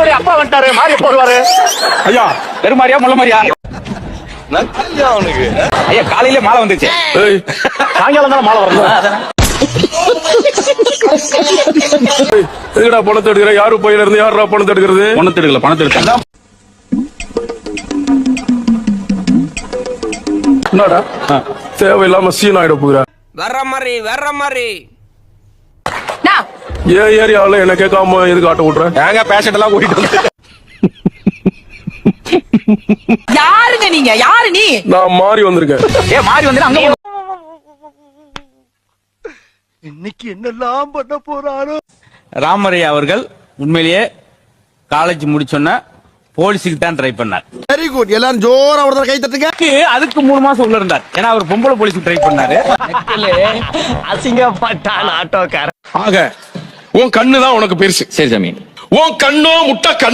மாறியோட அப்பா வந்துட்டாரு, மாறி போடுவாரு. ஐயா பெருமாரியா முள்ள மாதிரியா? அவனுக்கு ஐயா காலையில மாலை வந்துச்சு. சாயங்காலம் தானே மாலை வரணும். எதுடா பணத்தை எடுக்கிற? யாரு பையில இருந்து யாரா பணத்தை எடுக்கிறது? பணத்தை எடுக்கல, பணத்தை எடுக்கல. என்னடா தேவையில்லாம சீன் ஆயிட போகிற. வர்ற மாதிரி ஏன் ஏரியாவில் என்ன கேட்காம எதுக்கு ஆட்ட விட்டுற? ஏங்க பேஷண்ட் எல்லாம் கூட்டிட்டு வந்து யாருங்க நீங்க? யாரு நீ? நான் மாறி வந்திருக்கேன். மாறி வந்து அங்க இன்னைக்கு என்னெல்லாம் பண்ண போறாரோ. ராமரையா அவர்கள் உண்மையிலேயே காலேஜ் முடிச்சோன்ன போலீஸுக்கு தான் ட்ரை பண்ணார். Very good. எல்லாரும் ஜோரா ஒரு கை தட்டுங்க. அதுக்கு 3 மாசம் உள்ள இருந்தார். ஏன்னா அவர் பொம்பளை போலீஸுக்கு ட்ரை பண்ணாரு. அசிங்கப்பட்டான் ஆட்டோக்காரன். ஆக உன் கண்ணு தான் உனக்கு பெருசு. சரி சாமி. உன் கண்ணோ முட்டை கண்ணு